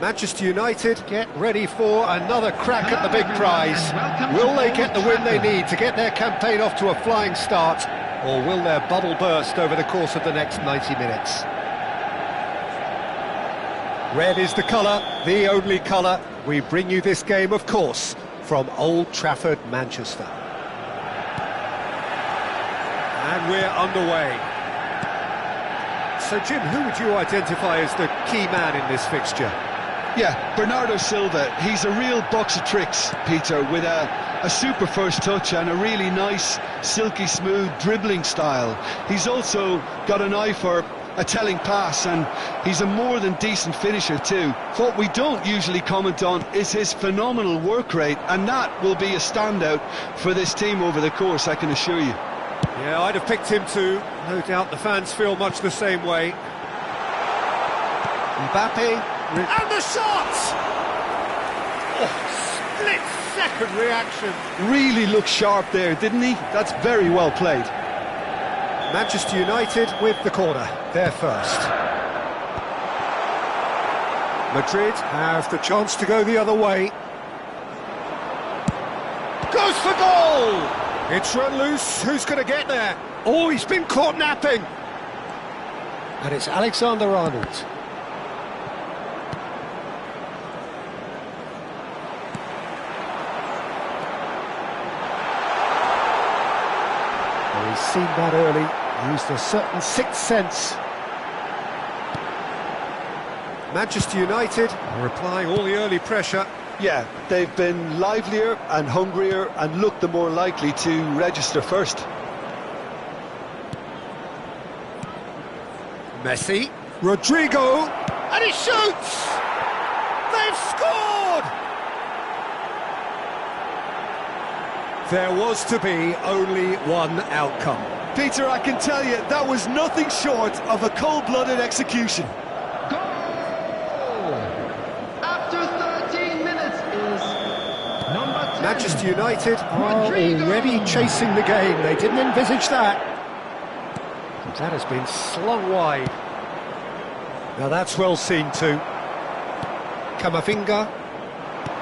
Manchester United get ready for another crack at the big prize. Will they get the win they need to get their campaign off to a flying start, or will their bubble burst over the course of the next 90 minutes? Red is the colour, the only colour. We bring you this game, of course, from Old Trafford, Manchester. And we're underway. So, Jim, who would you identify as the key man in this fixture? Yeah, Bernardo Silva. He's a real box of tricks, Peter, with a super first touch and a really nice, silky smooth dribbling style. He's also got an eye for a telling pass, and he's a more than decent finisher too. What we don't usually comment on is his phenomenal work rate, and that will be a standout for this team over the course, I can assure you. Yeah, I'd have picked him too. No doubt the fans feel much the same way. Mbappe... and the shot! Oh, split-second reaction. Really looked sharp there, didn't he? That's very well played. Manchester United with the corner, they're first. Madrid have the chance to go the other way. Goes for goal! It's run loose, who's going to get there? Oh, he's been caught napping! And it's Alexander-Arnold. He's seen that early, used a certain sixth sense. Manchester United are applying all the early pressure. Yeah, they've been livelier and hungrier and looked the more likely to register first. Messi, Rodrigo, and he shoots! They've scored! There was to be only one outcome. Peter, I can tell you, that was nothing short of a cold-blooded execution. Manchester United are already chasing the game. They didn't envisage that. But that has been slung wide. Now that's well seen too. Camavinga.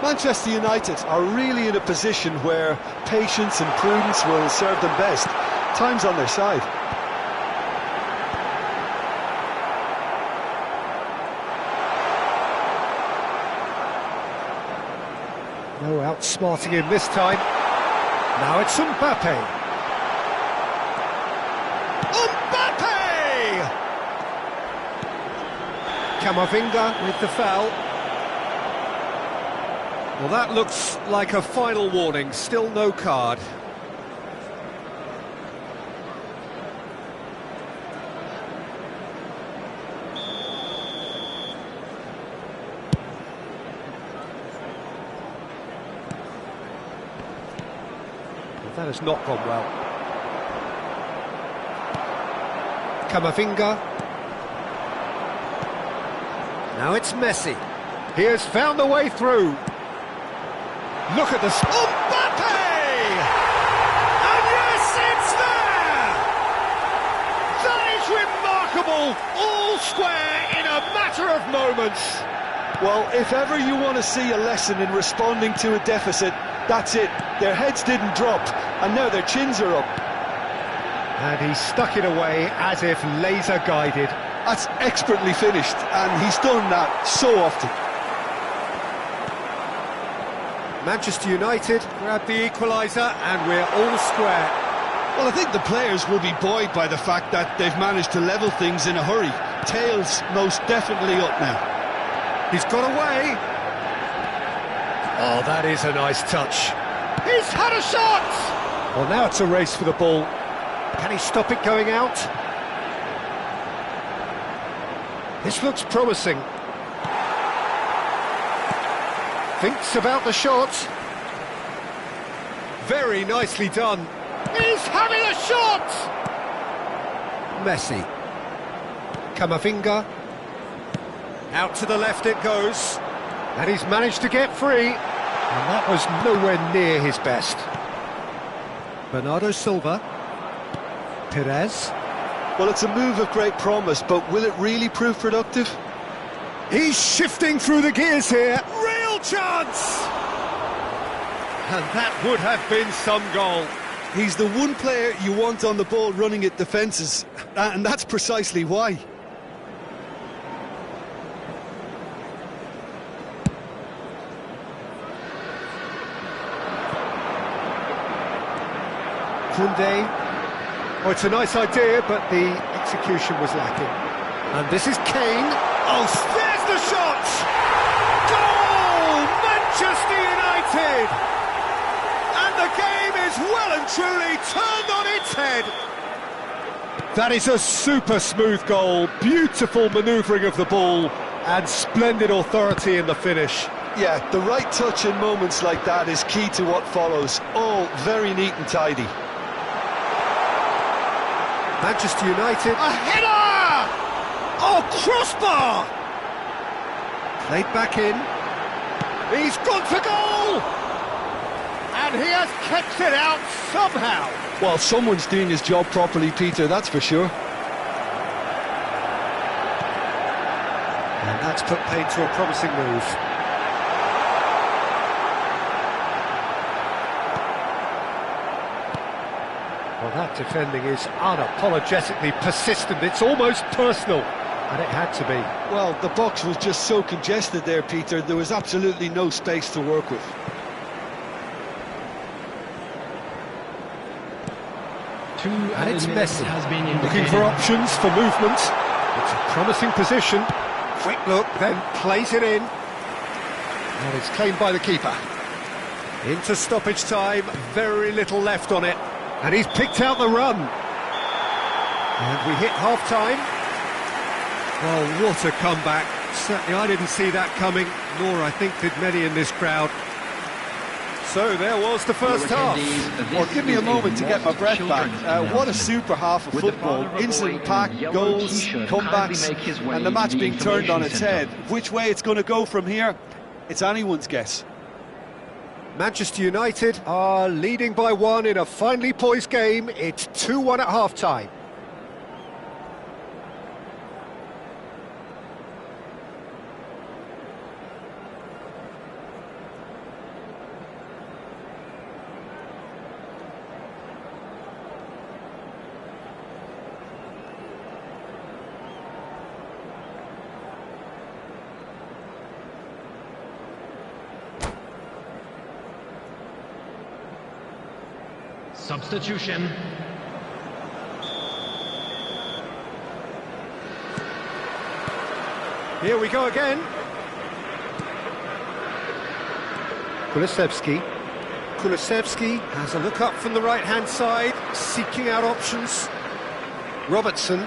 Manchester United are really in a position where patience and prudence will serve them best. Time's on their side. No outsmarting him this time. Now it's Mbappe. Mbappe! Camavinga with the foul. Well, that looks like a final warning. Still no card. That has not gone well. Camavinga. Now it's Messi. He has found a way through. Look at this. Mbappe! And yes, it's there! That is remarkable. All square in a matter of moments. Well, if ever you want to see a lesson in responding to a deficit, that's it. Their heads didn't drop, and now their chins are up. And he stuck it away as if laser-guided. That's expertly finished, and he's done that so often. Manchester United grab the equaliser, and we're all square. Well, I think the players will be buoyed by the fact that they've managed to level things in a hurry. Tails most definitely up now. He's got away. Oh, that is a nice touch. He's had a shot! Well, now it's a race for the ball. Can he stop it going out? This looks promising. Thinks about the shot. Very nicely done. He's having a shot! Messi. Camavinga. Out to the left it goes. And he's managed to get free. And that was nowhere near his best. Bernardo Silva. Perez. Well, it's a move of great promise, but will it really prove productive? He's shifting through the gears here. Real chance! And that would have been some goal. He's the one player you want on the ball running at defences, and that's precisely why. Kunde. Oh, it's a nice idea, but the execution was lacking. And this is Kane. Oh, there's the shot! Goal! Manchester United! And the game is well and truly turned on its head. That is a super smooth goal, beautiful manoeuvring of the ball, and splendid authority in the finish. Yeah, the right touch in moments like that is key to what follows. All very neat and tidy. Manchester United, a header! Oh, crossbar! Played back in. He's gone for goal! And he has kept it out somehow. Well, someone's doing his job properly, Peter, that's for sure. And that's put paid to a promising move. Well, that defending is unapologetically persistent. It's almost personal, and it had to be. Well, the box was just so congested there, Peter. There was absolutely no space to work with. And it's Messi, looking for options for movement. It's a promising position. Quick look, then plays it in. And it's claimed by the keeper. Into stoppage time, very little left on it. And he's picked out the run. And we hit half-time. Well, what a comeback. Certainly I didn't see that coming, nor I think did many in this crowd. So there was the first half. Well, give me a moment to get my breath back. What a super half of football. Incident-packed, goals, comebacks, and the match being turned on its head. Which way it's going to go from here, it's anyone's guess. Manchester United are leading by 1 in a finely poised game. It's 2-1 at half-time. Substitution. Here we go again. Kulusevski. Kulusevski has a look up from the right-hand side, seeking out options. Robertson.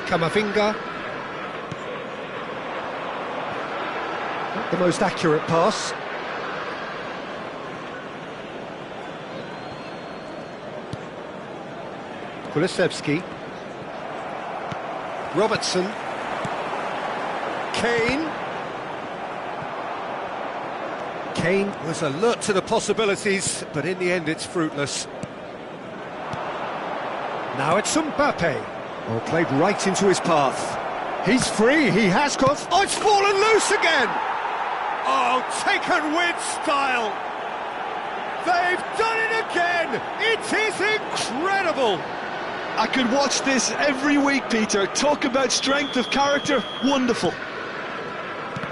Kamavinga. Not the most accurate pass. Kulusevski. Robertson. Kane. Kane was alert to the possibilities, but in the end it's fruitless. Now it's Mbappe. Oh, played right into his path. He's free, he has got... Oh, it's fallen loose again! Oh, taken with style! They've done it again! It is incredible! I could watch this every week, Peter. Talk about strength of character, wonderful.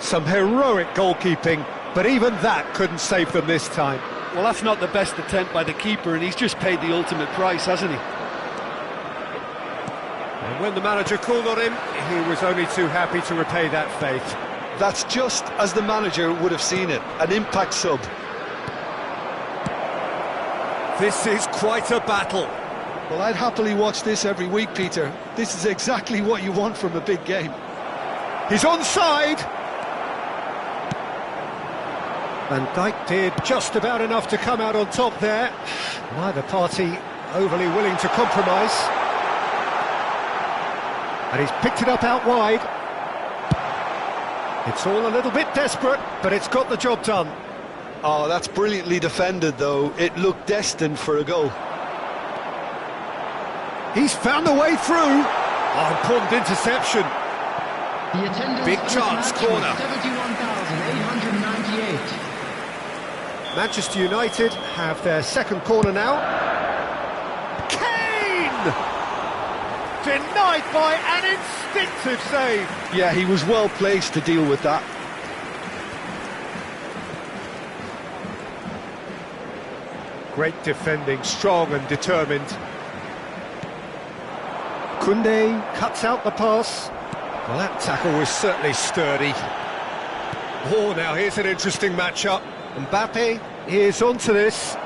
Some heroic goalkeeping, but even that couldn't save them this time. Well, that's not the best attempt by the keeper, and he's just paid the ultimate price, hasn't he? And when the manager called on him, he was only too happy to repay that faith. That's just as the manager would have seen it, an impact sub. This is quite a battle. Well, I'd happily watch this every week, Peter. This is exactly what you want from a big game. He's onside! Van Dijk did just about enough to come out on top there. Neither party overly willing to compromise. And he's picked it up out wide. It's all a little bit desperate, but it's got the job done. Oh, that's brilliantly defended, though. It looked destined for a goal. He's found a way through. Oh, important interception. The attendance Big for this chance, match corner. was 71,898. Manchester United have their second corner now. Kane! Denied by an instinctive save. Yeah, he was well placed to deal with that. Great defending, strong and determined. Koundé cuts out the pass. Well, that tackle was certainly sturdy. Oh, now here's an interesting matchup. Mbappe is onto this.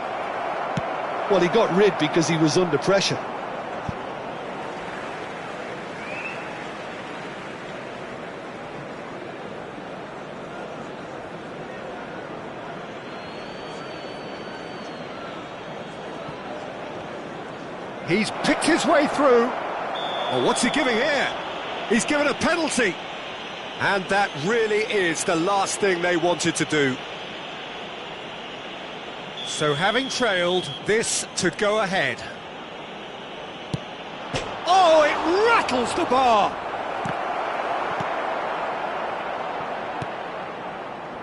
Well, he got rid because he was under pressure. He's picked his way through. Oh, what's he giving here? He's given a penalty. And that really is the last thing they wanted to do. So having trailed, this to go ahead. Oh, it rattles the bar.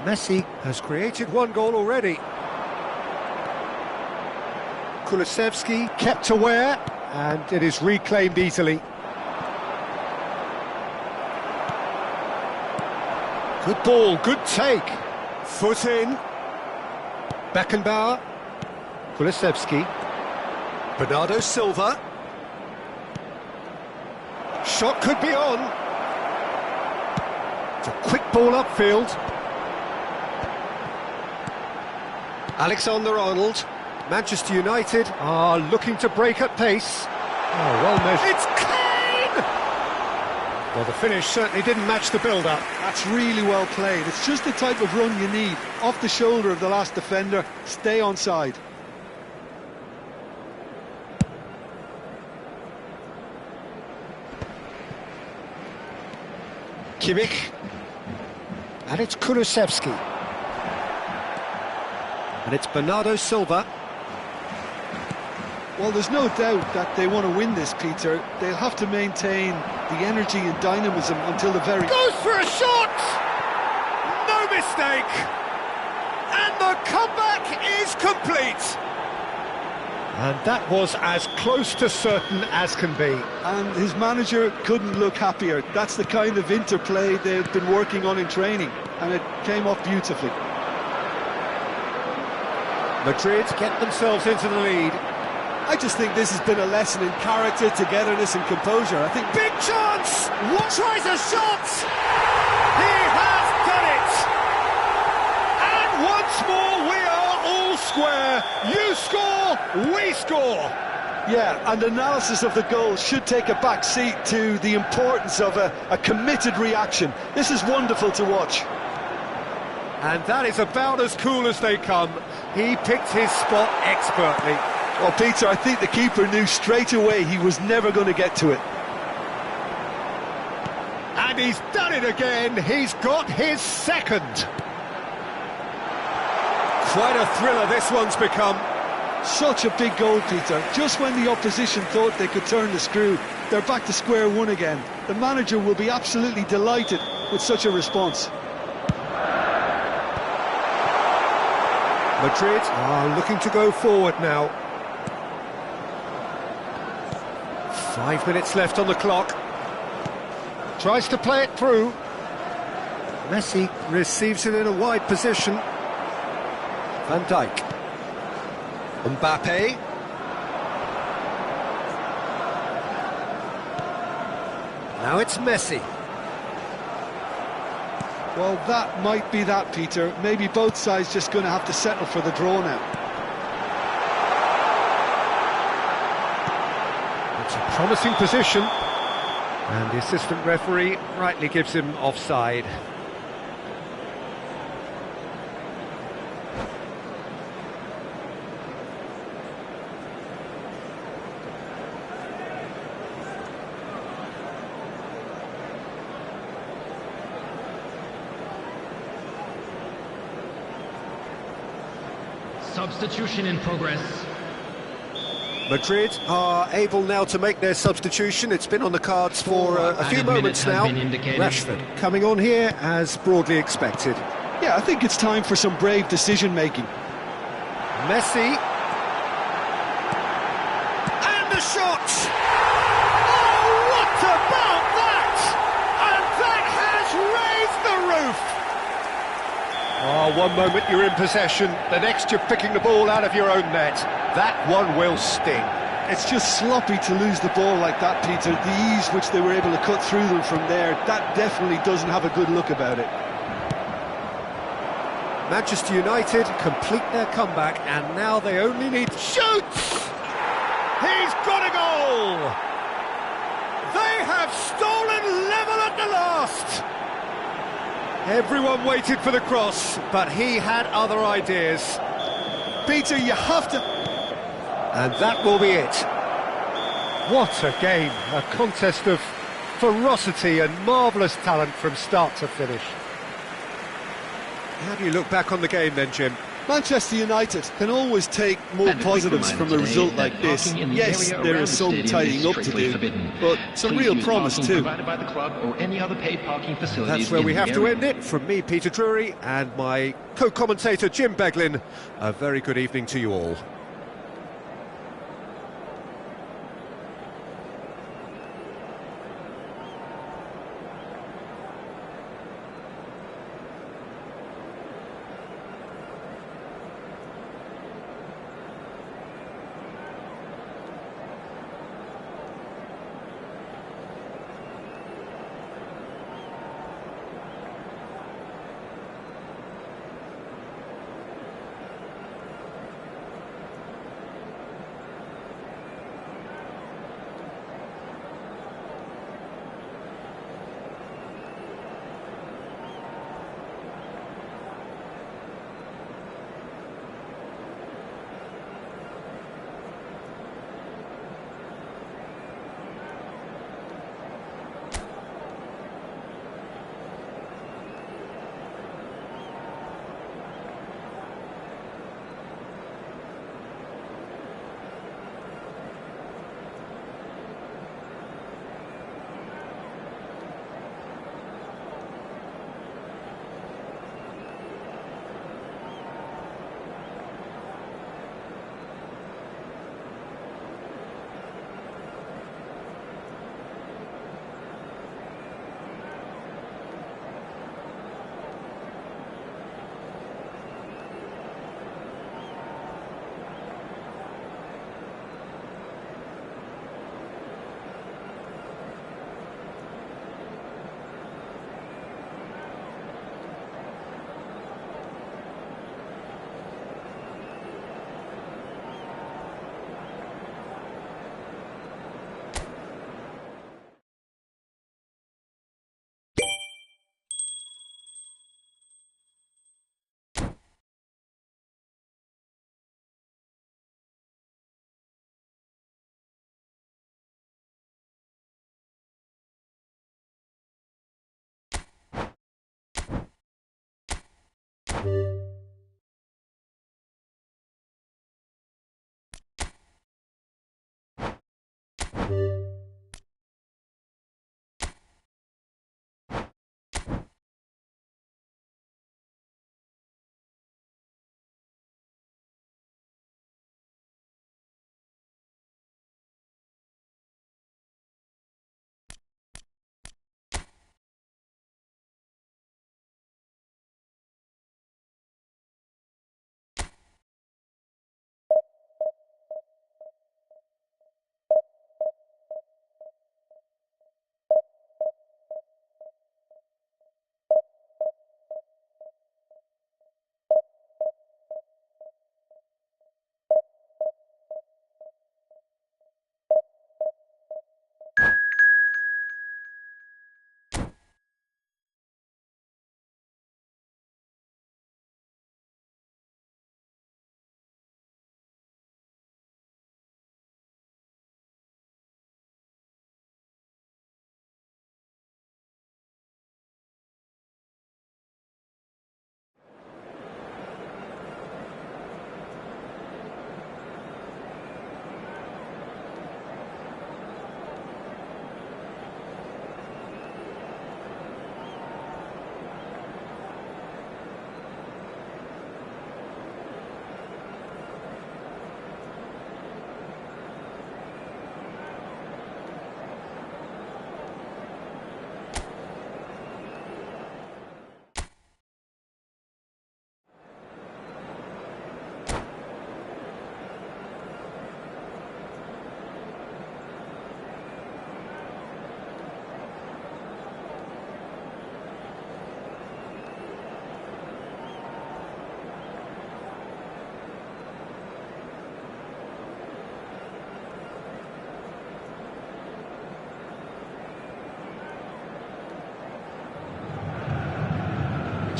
Messi has created one goal already. Kulusevski kept aware, and it is reclaimed easily. Good ball, good take. Foot in. Beckenbauer. Kulusevski. Bernardo Silva. Shot could be on. It's a quick ball upfield. Alexander-Arnold. Manchester United are looking to break at pace. Oh, well measured. It's Kane! Well, the finish certainly didn't match the build-up. That's really well played. It's just the type of run you need. Off the shoulder of the last defender, stay onside. Kimmich. And it's Kulusevski. And it's Bernardo Silva. Well, there's no doubt that they want to win this, Peter. They'll have to maintain the energy and dynamism until the very... Goes for a shot! No mistake! And the comeback is complete! And that was as close to certain as can be. And his manager couldn't look happier. That's the kind of interplay they've been working on in training, and it came off beautifully. Madrid get themselves into the lead. I just think this has been a lesson in character, togetherness and composure. I think... Big chance! What tries a shot? He has done it! And once more we are all square. You score, we score. Yeah, and analysis of the goal should take a back seat to the importance of a committed reaction. This is wonderful to watch. And that is about as cool as they come. He picked his spot expertly. Well, Peter, I think the keeper knew straight away he was never going to get to it. And he's done it again. He's got his second. Quite a thriller this one's become. Such a big goal, Peter. Just when the opposition thought they could turn the screw, they're back to square one again. The manager will be absolutely delighted with such a response. Madrid are looking to go forward now. 5 minutes left on the clock. Tries to play it through. Messi receives it in a wide position. Van Dijk. Mbappe. Now it's Messi. Well, that might be that, Peter. Maybe both sides just going to have to settle for the draw now. It's a promising position. And the assistant referee rightly gives him offside. Substitution in progress. Madrid are able now to make their substitution. It's been on the cards for a few moments now. Rashford coming on here as broadly expected. Yeah, I think it's time for some brave decision-making. Messi. And the shot! Oh, what about that? And that has raised the roof! Oh, one moment you're in possession, the next you're picking the ball out of your own net. That one will sting. It's just sloppy to lose the ball like that, Peter. The ease which they were able to cut through them from there, that definitely doesn't have a good look about it. Manchester United complete their comeback, and now they only need... Shoots! He's got a goal! They have stolen level at the last! Everyone waited for the cross, but he had other ideas. Peter, you have to... And that will be it. What a game, a contest of ferocity and marvellous talent from start to finish. How do you look back on the game then, Jim? Manchester United can always take more positives from a result like this. Yes, there is some tidying up to do, but some real promise too. That's where we have to end it. From me, Peter Drury, and my co-commentator, Jim Beglin, a very good evening to you all.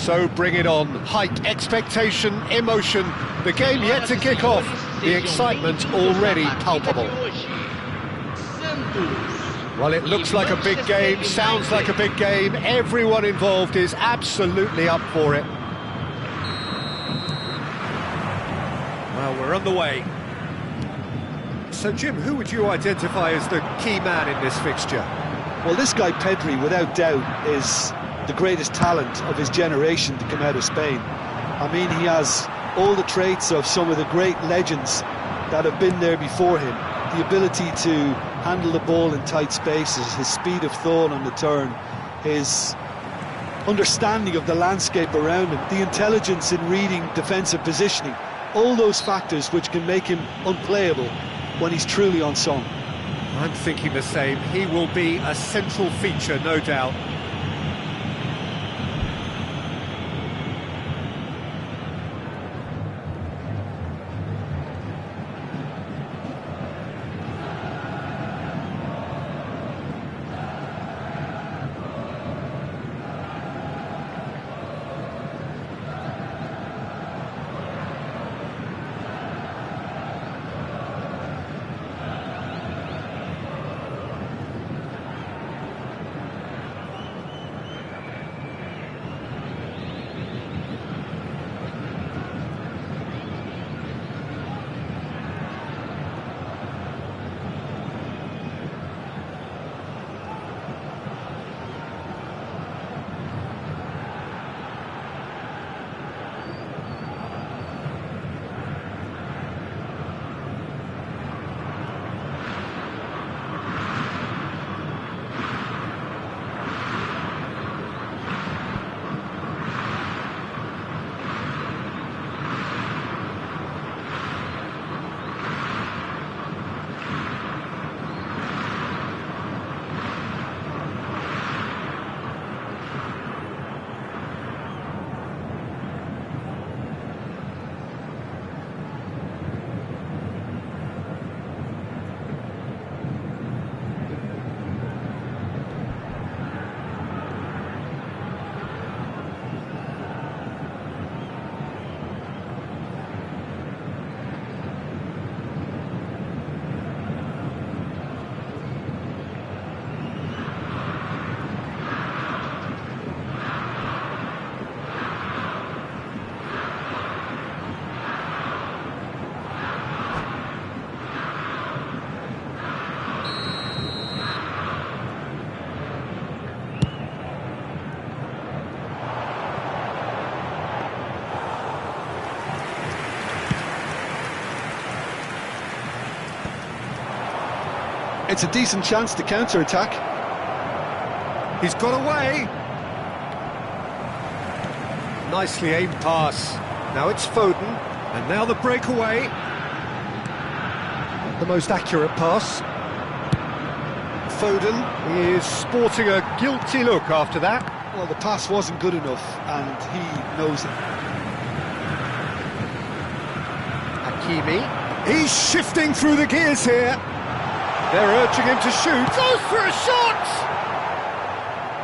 So bring it on. Hype, expectation, emotion. The game yet to kick off. The excitement already palpable. Well, it looks like a big game, sounds like a big game. Everyone involved is absolutely up for it. Well, we're on the way. So, Jim, who would you identify as the key man in this fixture? Well, this guy Pedri, without doubt, is the greatest talent of his generation to come out of Spain. I mean, he has all the traits of some of the great legends that have been there before him. The ability to handle the ball in tight spaces, his speed of thought on the turn, his understanding of the landscape around him, the intelligence in reading defensive positioning, all those factors which can make him unplayable when he's truly on song. I'm thinking the same. He will be a central feature, no doubt. It's a decent chance to counter-attack. He's got away. Nicely aimed pass. Now it's Foden, and now the breakaway. The most accurate pass. Foden is sporting a guilty look after that. Well, the pass wasn't good enough, and he knows it. Hakimi. He's shifting through the gears here. They're urging him to shoot. Goes for a shot!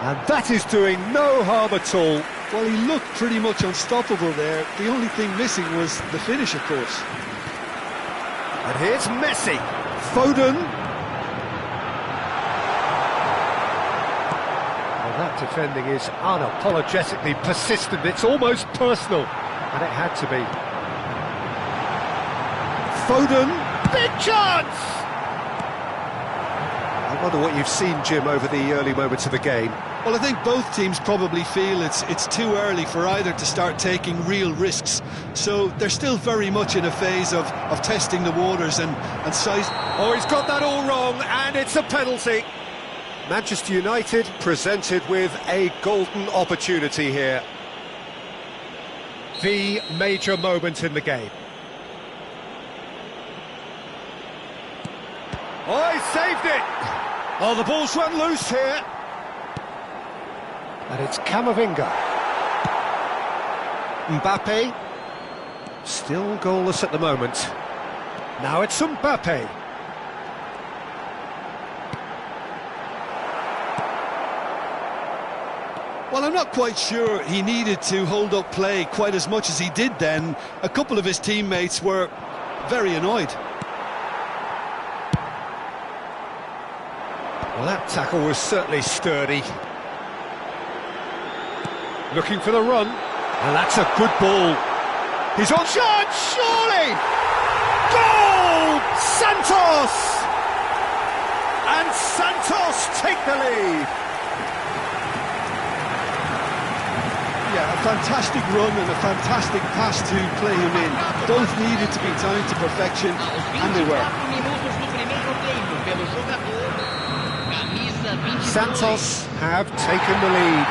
And that is doing no harm at all. Well, he looked pretty much unstoppable there. The only thing missing was the finish, of course. And here's Messi. Foden. Well, that defending is unapologetically persistent. It's almost personal. And it had to be. Foden. Big chance! I wonder what you've seen, Jim, over the early moments of the game. Well, I think both teams probably feel it's too early for either to start taking real risks. So they're still very much in a phase of testing the waters and size. Oh, he's got that all wrong, and it's a penalty. Manchester United presented with a golden opportunity here. The major moment in the game. Oh, he saved it! Oh, the ball's run loose here. And it's Camavinga. Mbappe. Still goalless at the moment. Now it's Mbappe. Well, I'm not quite sure he needed to hold up play quite as much as he did then. A couple of his teammates were very annoyed. Well, that tackle was certainly sturdy. Looking for the run. And that's a good ball. He's on charge, surely! Goal! Santos! And Santos take the lead. Yeah, a fantastic run and a fantastic pass to play him in. Both needed to be timed to perfection, and they were. Santos have taken the lead.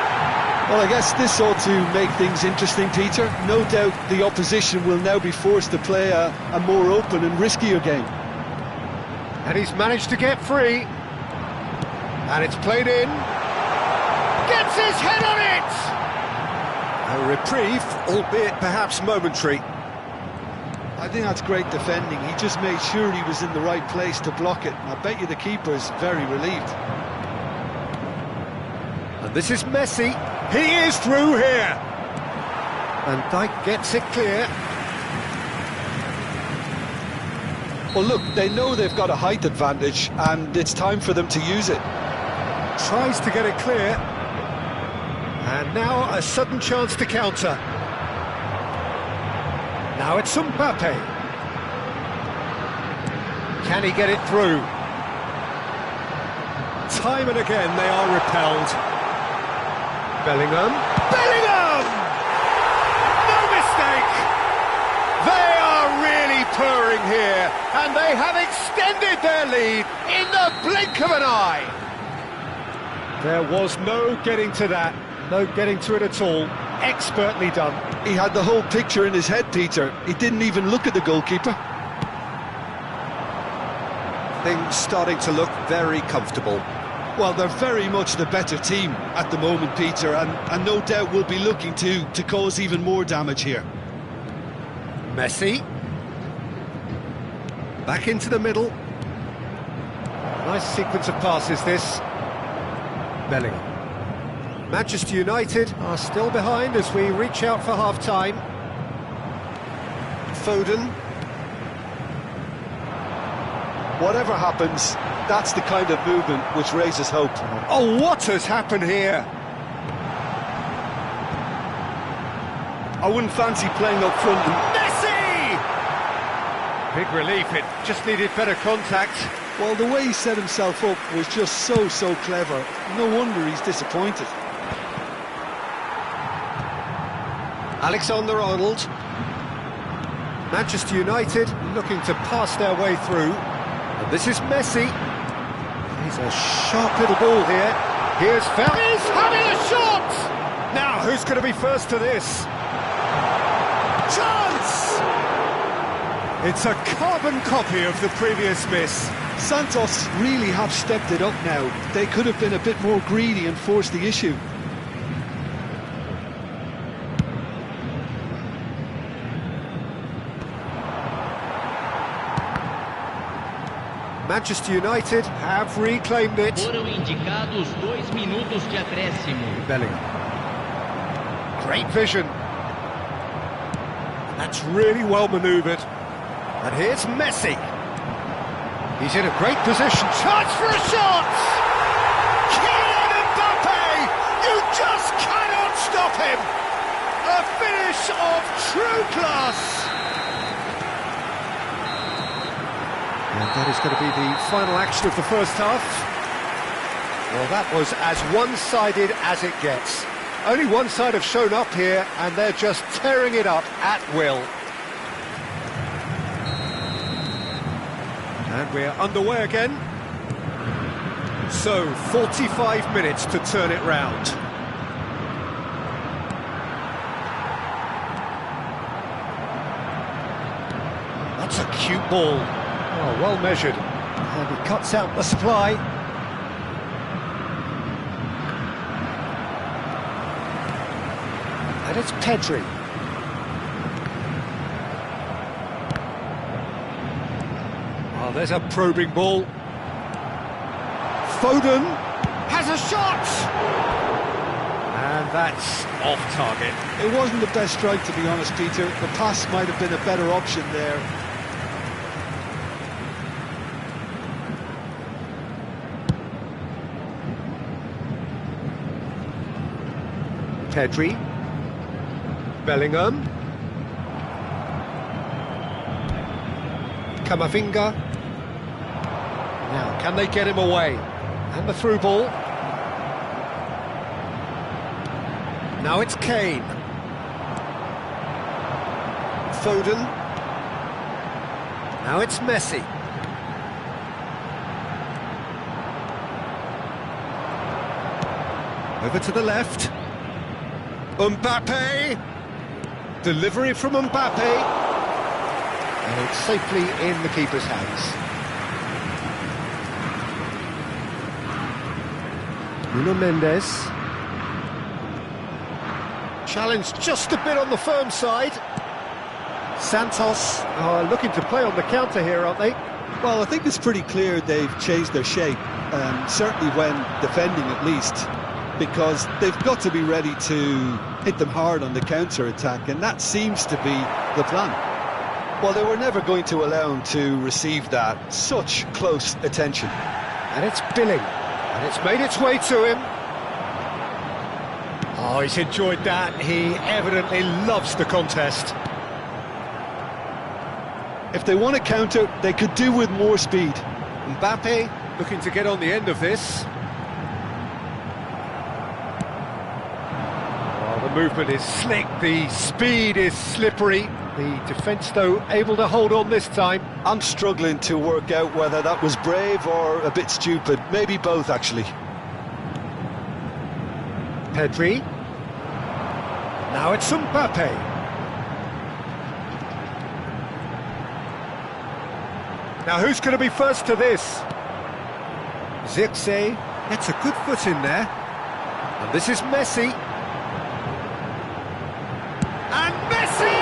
Well, I guess this ought to make things interesting, Peter. No doubt the opposition will now be forced to play a more open and riskier game. And he's managed to get free. And it's played in. Gets his head on it! A reprieve, albeit perhaps momentary. I think that's great defending. He just made sure he was in the right place to block it. I bet you the keeper's very relieved. And this is Messi. He is through here. And Dijk gets it clear. Well, look, they know they've got a height advantage, and it's time for them to use it. Tries to get it clear. And now a sudden chance to counter. Now it's Mbappe. Can he get it through? Time and again they are repelled. Bellingham. Bellingham! No mistake! They are really purring here, and they have extended their lead in the blink of an eye. There was no getting to that, no getting to it at all. Expertly done. He had the whole picture in his head, Peter. He didn't even look at the goalkeeper. Things starting to look very comfortable. Well, they're very much the better team at the moment, Peter, and no doubt will be looking to cause even more damage here. Messi. Back into the middle. Nice sequence of passes, this. Bellingham. Manchester United are still behind as we reach out for half-time. Foden. Whatever happens, that's the kind of movement which raises hope. Oh, what has happened here? I wouldn't fancy playing up front. Messi! Big relief, it just needed better contact. Well, the way he set himself up was just so clever. No wonder he's disappointed. Alexander-Arnold. Manchester United looking to pass their way through. And this is Messi. He's a sharp little ball here. Here's Fel. He's having a shot! Now, who's going to be first to this? Chance! It's a carbon copy of the previous miss. Santos really have stepped it up now. They could have been a bit more greedy and forced the issue. Manchester United have reclaimed it. Foram indicados 2 minutos de acréscimo. Bellingham. Great vision. That's really well manoeuvred. And here's Messi. He's in a great position. Chance for a shot! Kylian Mbappe! You just cannot stop him! A finish of true class! And that is going to be the final action of the first half. Well, that was as one-sided as it gets. Only one side have shown up here, and they're just tearing it up at will. And we're underway again. So, 45 minutes to turn it round. That's a cute ball. Oh, well measured. And he cuts out the supply. And it's Pedri. Oh, there's a probing ball. Foden has a shot! And That's off target. It wasn't the best strike, to be honest, Peter. The pass might have been a better option there. Pedri. Bellingham. Camavinga. Now, can they get him away? And the through ball. Now it's Kane. Foden. Now it's Messi. Over to the left. Mbappe. Delivery from Mbappe. And it's safely in the keeper's hands. Nuno Mendes. Challenged just a bit on the firm side. Santos are looking to play on the counter here, aren't they? Well, I think it's pretty clear they've changed their shape, certainly when defending at least, because they've got to be ready to hit them hard on the counter-attack, and that seems to be the plan. Well, they were never going to allow him to receive that such close attention. And it's Billing, and it's made its way to him. Oh, he's enjoyed that. He evidently loves the contest. If they want to counter, they could do with more speed. Mbappe looking to get on the end of this. Oh, the movement is slick, the speed is slippery. The defence, though, able to hold on this time. I'm struggling to work out whether that was brave or a bit stupid. Maybe both, actually. Pedri. Now it's Mbappe. Now who's going to be first to this? Zirkzee gets a good foot in there. And this is Messi. And Messi!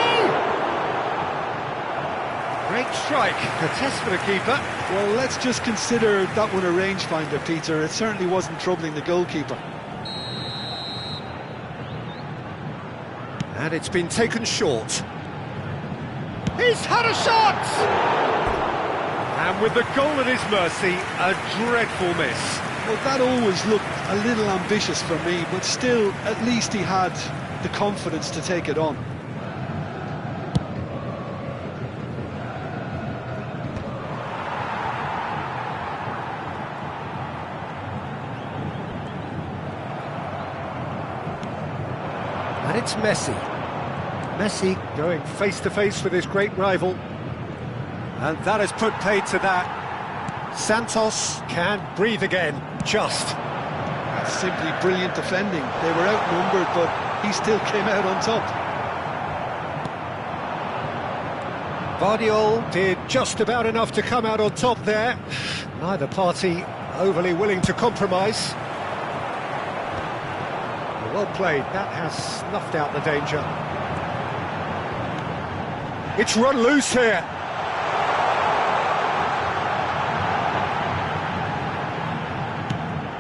Great strike. A test for the keeper. Well, let's just consider that one a rangefinder, Peter. It certainly wasn't troubling the goalkeeper. And it's been taken short. He's had a shot! And with the goal at his mercy, a dreadful miss. Well, that always looked a little ambitious for me, but still, at least he had the confidence to take it on. And it's Messi. Messi going face-to-face with his great rival. And that has put paid to that. Santos can breathe again, just. That's simply brilliant defending. They were outnumbered, but he still came out on top. Vardiol did just about enough to come out on top there. Neither party overly willing to compromise. Well played, that has snuffed out the danger. It's run loose here.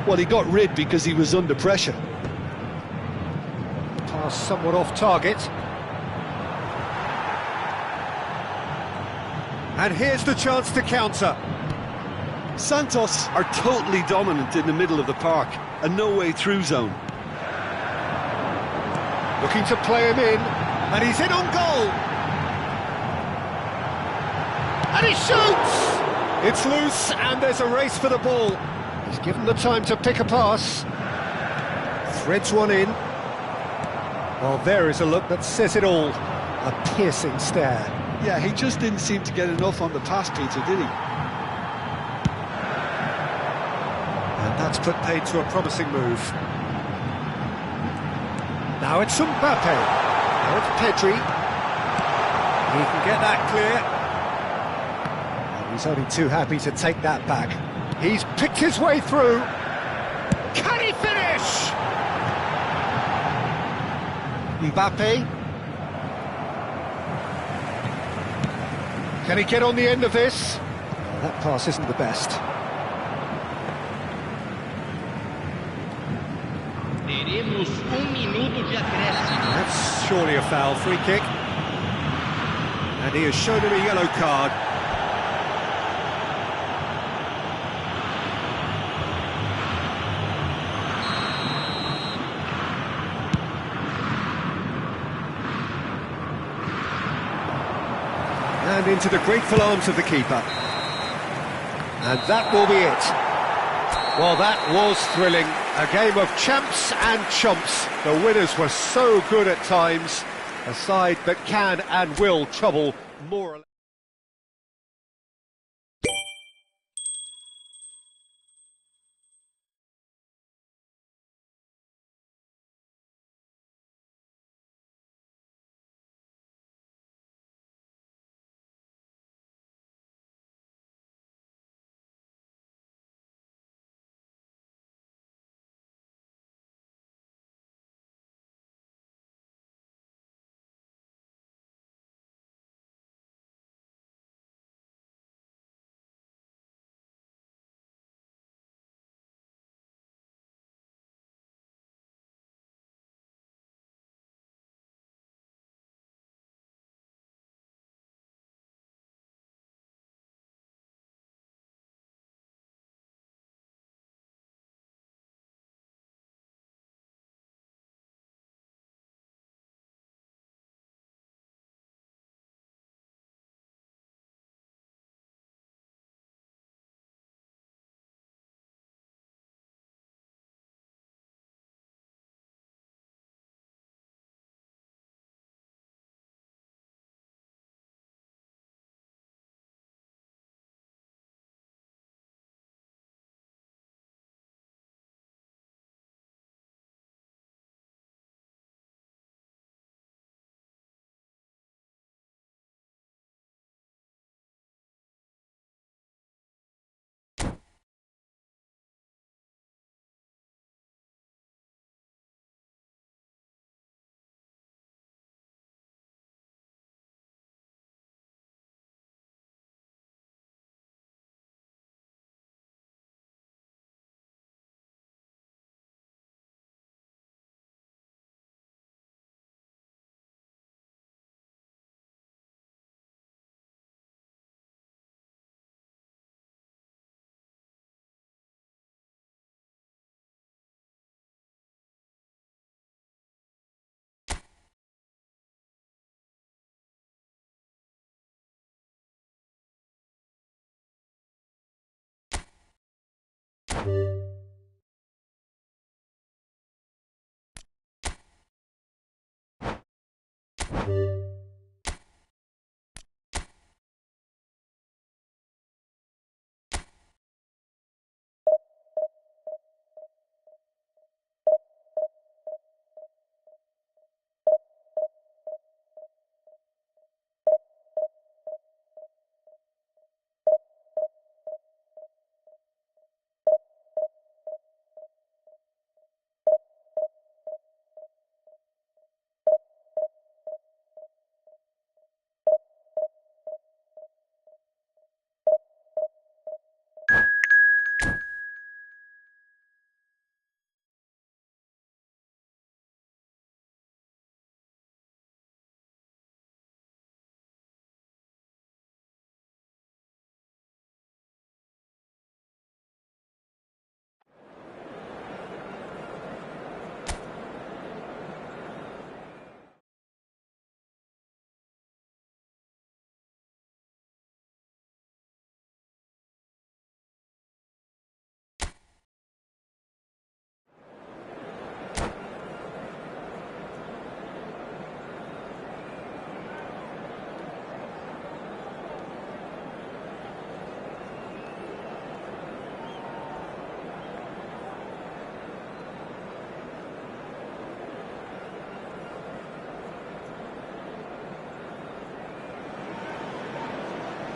Well, he got rid because he was under pressure. Pass somewhat off target. And here's the chance to counter. Santos are totally dominant in the middle of the park, a no-way through zone. Looking to play him in, and he's in on goal. And he shoots! It's loose, and there's a race for the ball. He's given the time to pick a pass. Threads one in. Well, there is a look that says it all. A piercing stare. Yeah, he just didn't seem to get enough on the pass, Peter, did he? And that's put paid to a promising move. Now it's Mbappe. Now it's Pedri. He can get that clear. And he's only too happy to take that back. He's picked his way through. Can he finish? Mbappe. Can he get on the end of this? That pass isn't the best. Teremos minuto de acréscimo. That's surely a foul, free kick. And he has shown him a yellow card. And into the grateful arms of the keeper. And that will be it. Well, that was thrilling. A game of champs and chumps. The winners were so good at times. A side that can and will trouble more or less.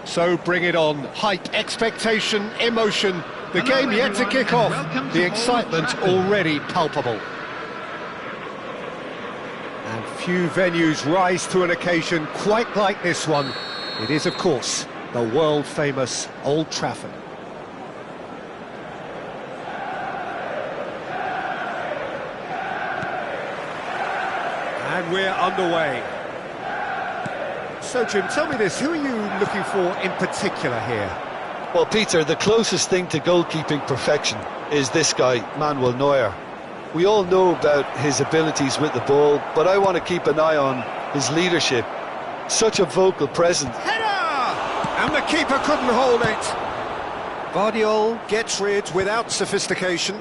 So bring it on. Hype, expectation, emotion. The game yet to kick off. The excitement already palpable. And few venues rise to an occasion quite like this one. It is, of course, the world-famous Old Trafford. and we're underway. So, Jim, tell me this, who are you looking for in particular here? Well, Peter, the closest thing to goalkeeping perfection is this guy, Manuel Neuer. We all know about his abilities with the ball, but I want to keep an eye on his leadership. Such a vocal presence. Header! And the keeper couldn't hold it. Vardiol gets rid without sophistication.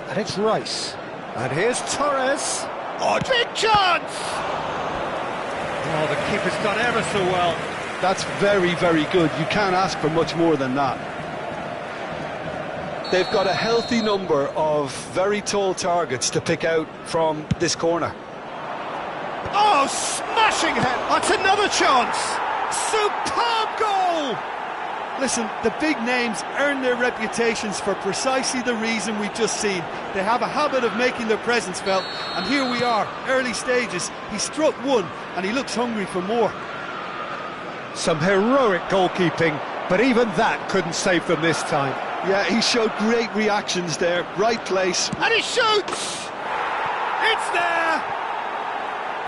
And it's Rice. And here's Torres. Oh, big chance! Oh, the keeper's done ever so well. That's very, very good. You can't ask for much more than that. They've got a healthy number of very tall targets to pick out from this corner. Oh, smashing head! That's another chance! Superb goal! Listen, the big names earn their reputations for precisely the reason we've just seen. They have a habit of making their presence felt, and here we are, early stages. He struck one, and he looks hungry for more. Some heroic goalkeeping, but even that couldn't save them this time. Yeah, he showed great reactions there, right place. And he shoots! It's there!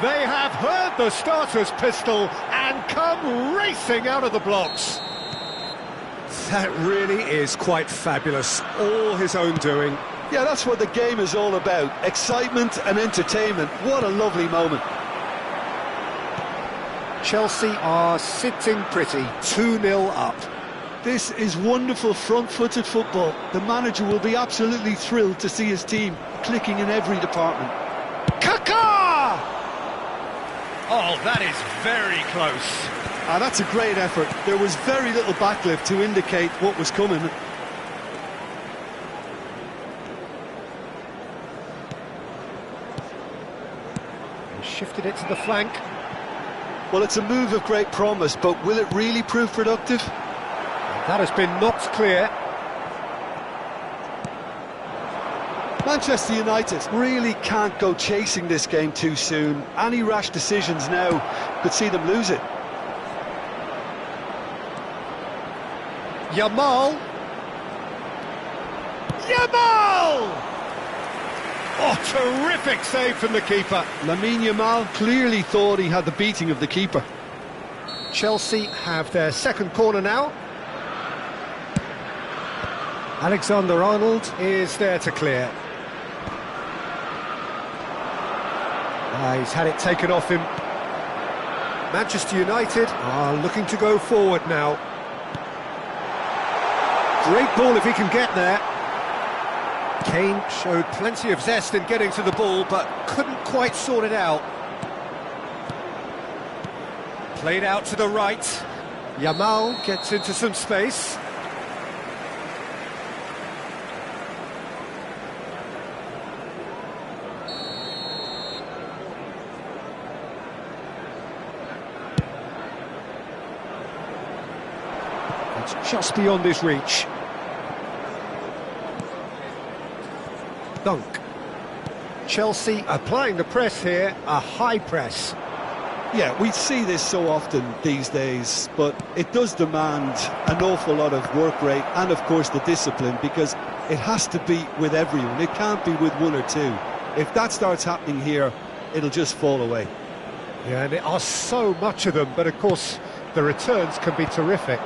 They have heard the starter's pistol and come racing out of the blocks. That really is quite fabulous, all his own doing. Yeah, that's what the game is all about, excitement and entertainment. What a lovely moment. Chelsea are sitting pretty, 2-0 up. This is wonderful front-footed football. The manager will be absolutely thrilled to see his team clicking in every department. Kaka! Oh, that is very close. That's a great effort. There was very little backlift to indicate what was coming. He shifted it to the flank. Well, it's a move of great promise, but will it really prove productive? That has been knocked clear. Manchester United really can't go chasing this game too soon. Any rash decisions now could see them lose it. Yamal! Yamal! Oh, terrific save from the keeper. Lamine Yamal clearly thought he had the beating of the keeper. Chelsea have their second corner now. Alexander-Arnold is there to clear. He's had it taken off him. Manchester United are looking to go forward now. Great ball if he can get there. Kane showed plenty of zest in getting to the ball, but couldn't quite sort it out. Played out to the right. Yamal gets into some space. It's just beyond his reach. Dunk. Chelsea applying the press here, a high press. Yeah, we see this so often these days, but it does demand an awful lot of work rate and, of course, the discipline, because it has to be with everyone. It can't be with one or two. If that starts happening here, it'll just fall away. Yeah, and there are so much of them, but of course the returns can be terrific.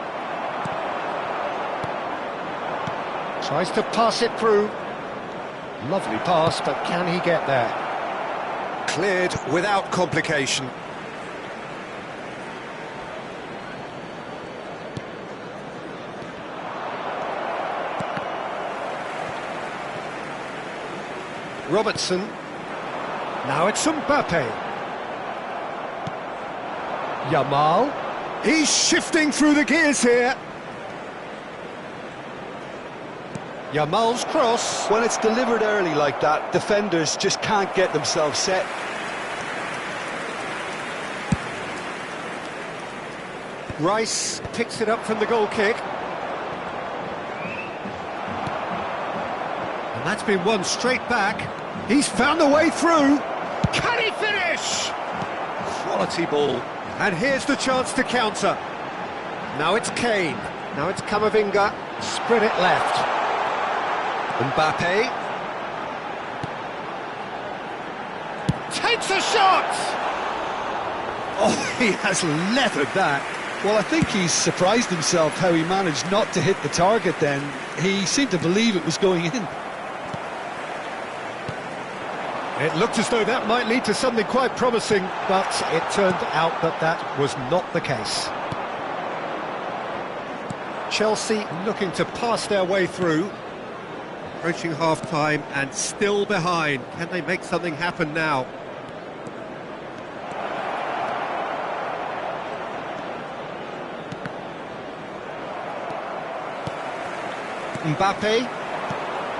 Tries to pass it through. Lovely pass, but can he get there? Cleared without complication. Robertson. Now it's Mbappe. Yamal. He's shifting through the gears here. Yamal's cross. When it's delivered early like that, defenders just can't get themselves set. Rice picks it up from the goal kick. And that's been won straight back. He's found a way through. Can he finish? Quality ball. And here's the chance to counter. Now it's Kane. Now it's Camavinga. Spread it left. Mbappe. Takes a shot! Oh, he has leathered that. Well, I think he's surprised himself how he managed not to hit the target then. He seemed to believe it was going in. It looked as though that might lead to something quite promising, but it turned out that that was not the case. Chelsea looking to pass their way through. Approaching half-time and still behind. Can they make something happen now? Mbappe.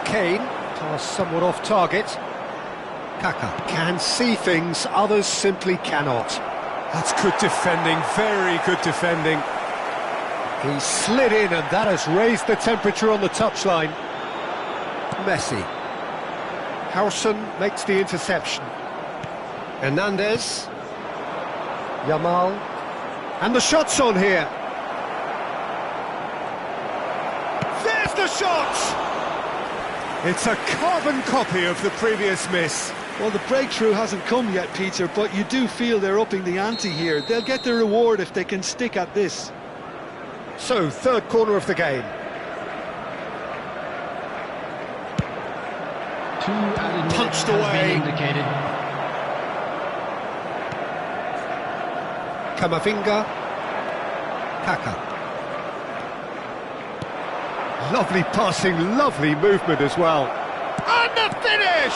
Kane. Pass somewhat off target. Kaka can see things others simply cannot. That's good defending, very good defending. He slid in and that has raised the temperature on the touchline. Messi. Howson makes the interception. Hernandez. Yamal. And the shot's on here. There's the shot! It's a carbon copy of the previous miss. Well, the breakthrough hasn't come yet, Peter, but you do feel they're upping the ante here. They'll get their reward if they can stick at this. So, third corner of the game. Punched away. Kamavinga. Kaka. Lovely passing, lovely movement as well. And the finish!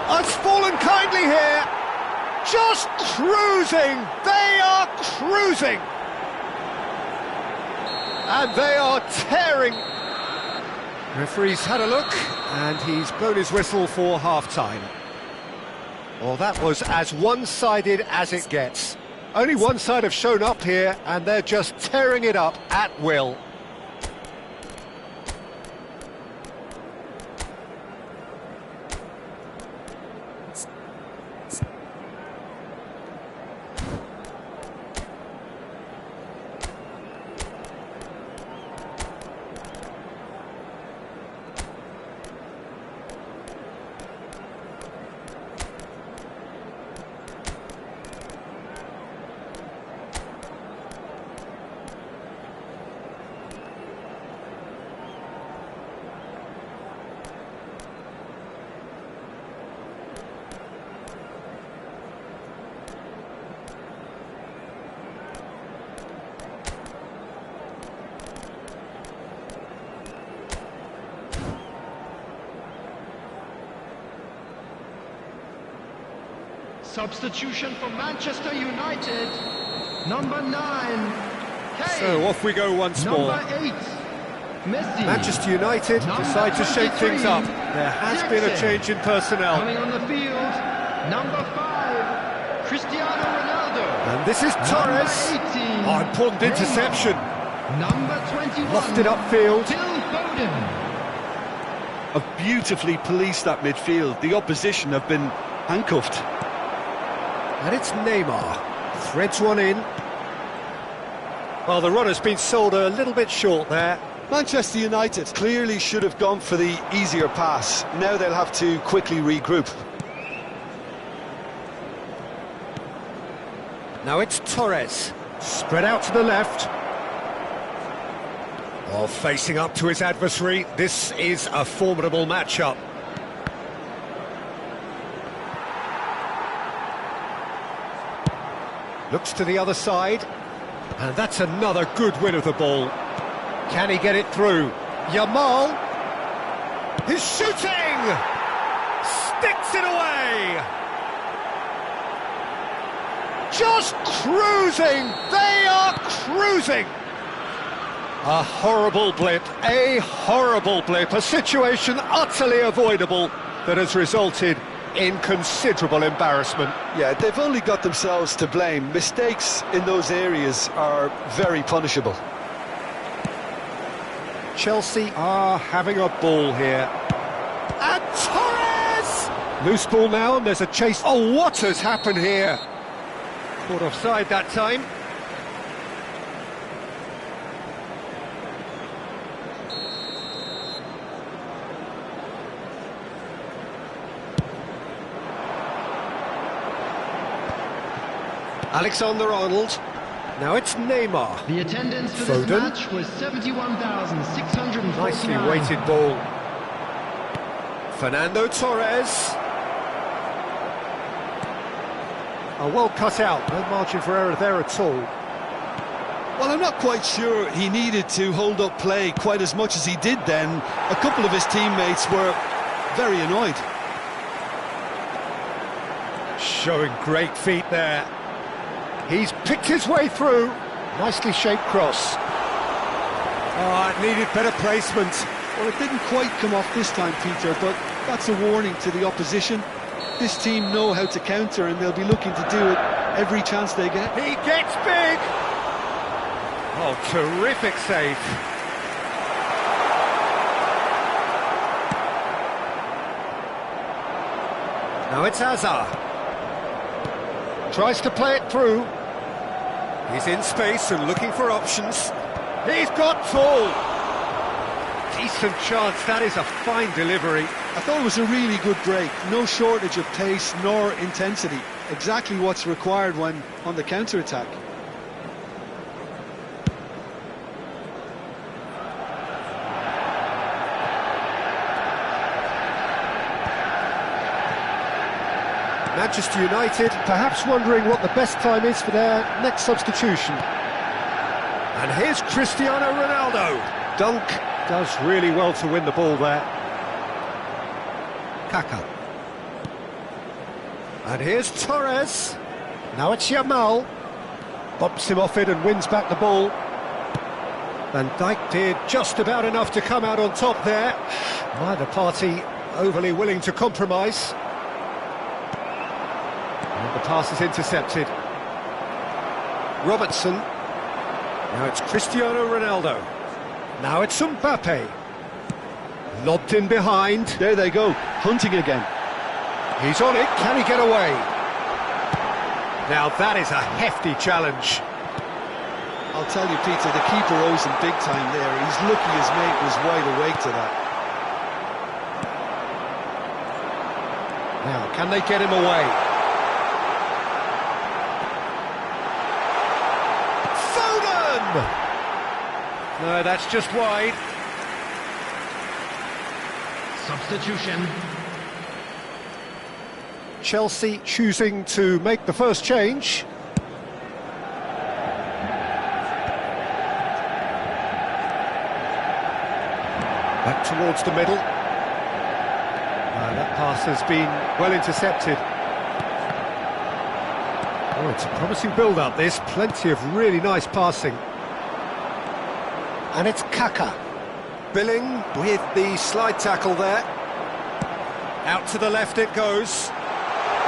Has fallen kindly here. Just cruising. They are cruising. And they are tearing. Referee's had a look, and he's blown his whistle for half-time. Well, that was as one-sided as it gets. Only one side have shown up here, and they're just tearing it up at will. Substitution for Manchester United, number 9, Kane. So off we go once more. Number 8, Messi. Manchester United decide to shake things up. There has been a change in personnel. Coming on the field, number 5, Cristiano Ronaldo. And this is Torres. Number 18, Oh, important interception. Number 21, Lofted upfield. Phil Foden. Have beautifully policed that midfield. The opposition have been handcuffed. And it's Neymar. Threads one in. Well, the run has been sold a little bit short there. Manchester United clearly should have gone for the easier pass. Now they'll have to quickly regroup. Now it's Torres. Spread out to the left. While facing up to his adversary, this is a formidable matchup. Looks to the other side, and that's another good win of the ball. Can he get it through? Yamal, he's shooting! Sticks it away! Just cruising! They are cruising! A horrible blip, a situation utterly avoidable that has resulted in considerable embarrassment. Yeah, they've only got themselves to blame. Mistakes in those areas are very punishable. Chelsea are having a ball here. And Torres! Loose ball now, and there's a chase. Oh, what has happened here? Caught offside that time. Alexander-Arnold. Now it's Neymar. The attendance for Foden. this match was 71,649. Nicely weighted ball. Fernando Torres. Oh, well cut out, no margin for error there at all. Well, I'm not quite sure he needed to hold up play quite as much as he did then. A couple of his teammates were very annoyed. Showing great feet there. He's picked his way through. Nicely shaped cross. Oh, it needed better placement. Well, it didn't quite come off this time, Peter, but that's a warning to the opposition. This team know how to counter, and they'll be looking to do it every chance they get. He gets big! Oh, terrific save. Now it's Hazard. Tries to play it through. He's in space and looking for options. He's got full. Decent chance, that is a fine delivery. I thought it was a really good break. No shortage of pace nor intensity. Exactly what's required when on the counter-attack. Manchester United perhaps wondering what the best time is for their next substitution. And here's Cristiano Ronaldo. Dunk does really well to win the ball there. Kaká. And here's Torres. Now it's Yamal. Bumps him off it and wins back the ball. Van Dijk did just about enough to come out on top there. Neither party overly willing to compromise. And the pass is intercepted. Robertson. Now it's Cristiano Ronaldo. Now it's Mbappe. Lobbed in behind. There they go, hunting again. He's on it, can he get away? Now that is a hefty challenge. I'll tell you, Peter, the keeper owes him big time there. He's lucky his mate was wide awake to that. Now, can they get him away? Foden! No, that's just wide. Substitution. Chelsea choosing to make the first change. Back towards the middle. That pass has been well intercepted. Oh, it's a promising build-up, this. Plenty of really nice passing. And it's Kaká. Billing with the slide tackle there. Out to the left it goes.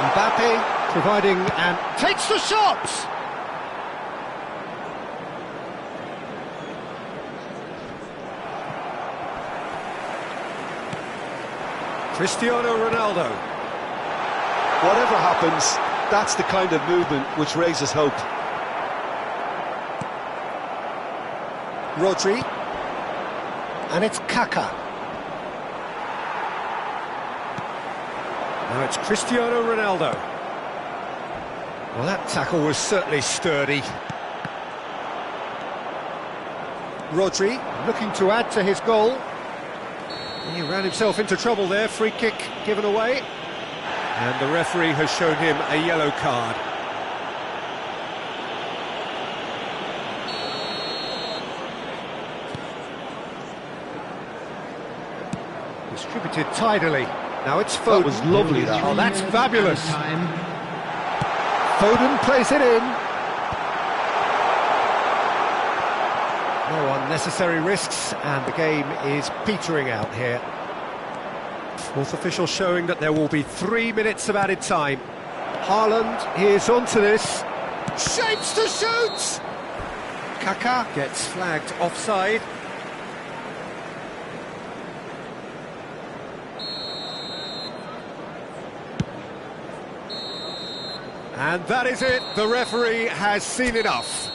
Mbappe providing and takes the shot! Cristiano Ronaldo. Whatever happens, that's the kind of movement which raises hope. Rodri. And it's Kaká. Now it's Cristiano Ronaldo. Well, that tackle was certainly sturdy. Rodri looking to add to his goal. He ran himself into trouble there, free kick given away. And the referee has shown him a yellow card. Distributed tidily. Now it's Foden. That was lovely, that. Oh, that's fabulous. Time. Foden plays it in. No unnecessary risks, and the game is petering out here. Fourth official showing that there will be 3 minutes of added time. Haaland is onto this. Shapes to shoot! Kaká gets flagged offside. And that is it, the referee has seen enough.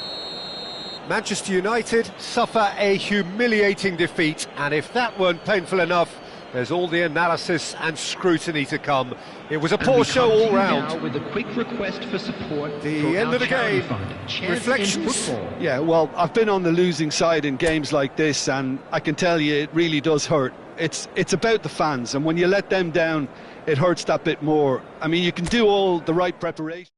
Manchester United suffer a humiliating defeat, and if that weren't painful enough, There's all the analysis and scrutiny to come. It was a poor show all round. Now with a quick request for support. The end of the game. Reflections? Yeah, well, I've been on the losing side in games like this, and I can tell you it really does hurt. It's about the fans, and when you let them down, it hurts that bit more. I mean, you can do all the right preparation.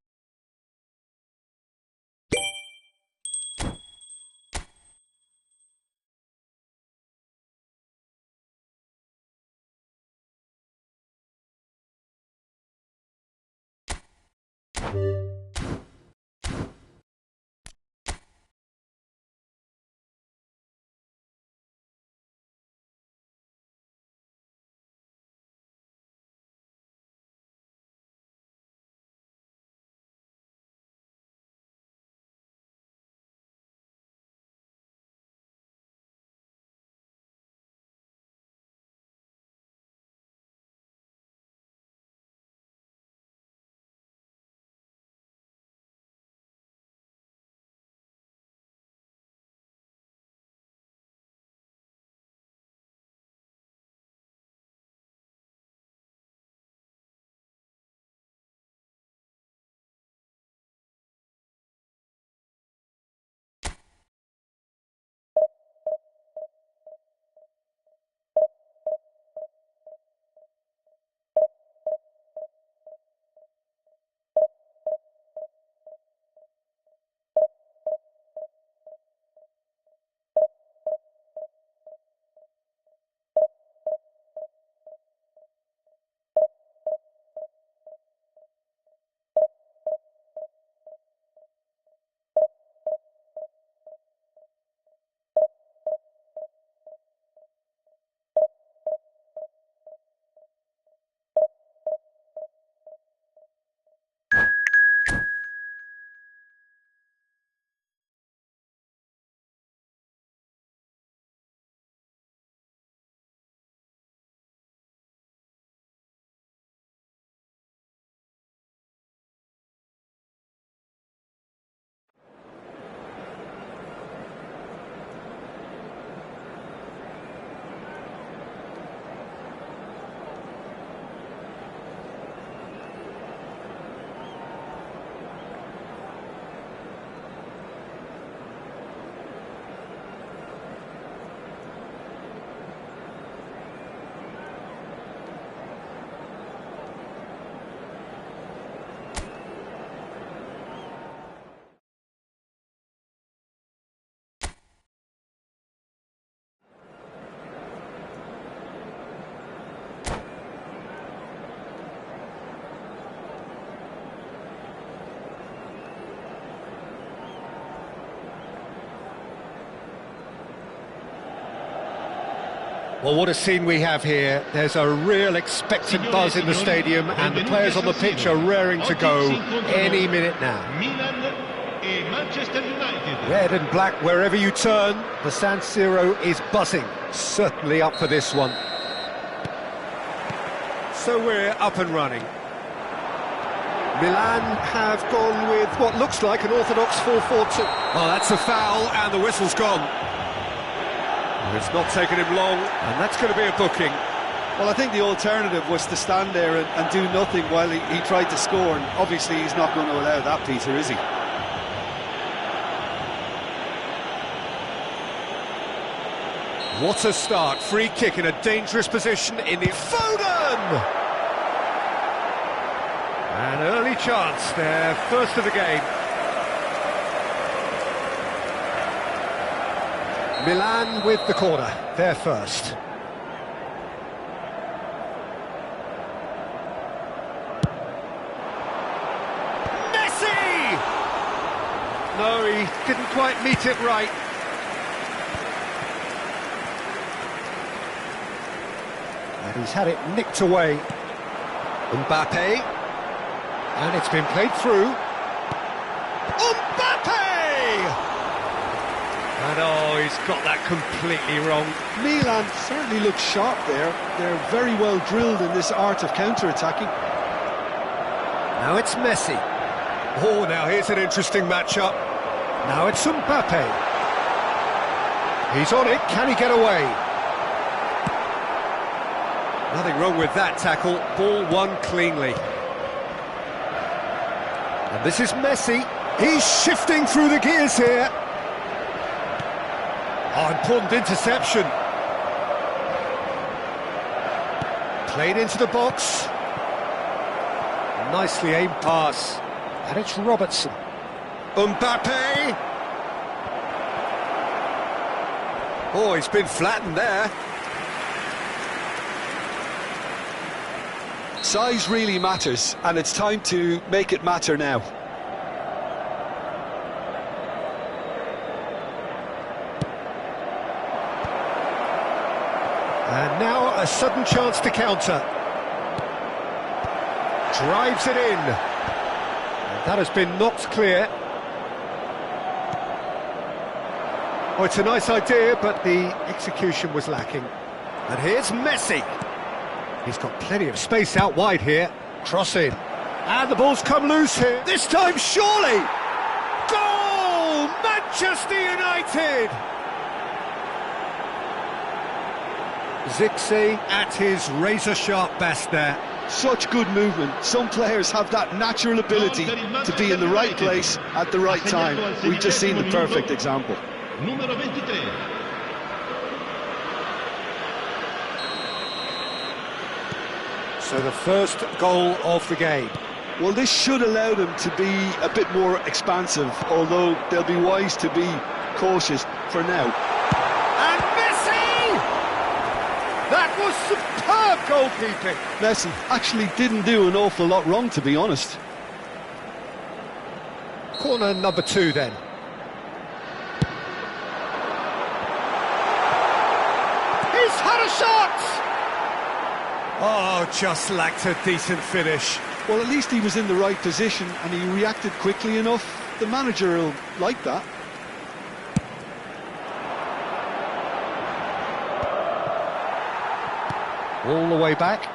Well, what a scene we have here. There's a real expectant buzz in the stadium, and the players on the pitch are raring to go any minute now. Red and black wherever you turn, the San Siro is buzzing. Certainly up for this one. So we're up and running. Milan have gone with what looks like an orthodox 4-4-2. Oh, that's a foul, and the whistle's gone. It's not taken him long, and that's going to be a booking. Well, I think the alternative was to stand there and do nothing while he tried to score, and obviously he's not going to allow that, Peter, is he? What a start. Free kick in a dangerous position in the Foden! An early chance there, first of the game. Milan with the corner, they're first. Messi! No, he didn't quite meet it right. And he's had it nicked away. Mbappe. And it's been played through. And oh, he's got that completely wrong. Milan certainly looks sharp there. They're very well drilled in this art of counter-attacking. Now it's Messi. Oh, now here's an interesting matchup. Now it's Mbappe. He's on it, can he get away? Nothing wrong with that tackle, ball won cleanly. And this is Messi, he's shifting through the gears here. Oh, important interception. Played into the box. Nicely aimed pass. And it's Robertson. Mbappe! Oh, he's been flattened there. Size really matters, and it's time to make it matter now. And now a sudden chance to counter. Drives it in. And that has been knocked clear. Oh, it's a nice idea, but the execution was lacking. And here's Messi. He's got plenty of space out wide here. Cross in. And the ball's come loose here. This time, surely! Goal! Manchester United! Zixi at his razor-sharp best there. Such good movement. Some players have that natural ability to be in the right place at the right time. We've just seen the perfect example. Numero 23. So the first goal of the game. Well, this should allow them to be a bit more expansive, although they'll be wise to be cautious for now. And Messi! That was superb goalkeeping. Messi actually didn't do an awful lot wrong, to be honest. Corner number 2 then. He's had a shot! Oh, just lacked a decent finish. Well, at least he was in the right position and he reacted quickly enough. The manager will like that. All the way back.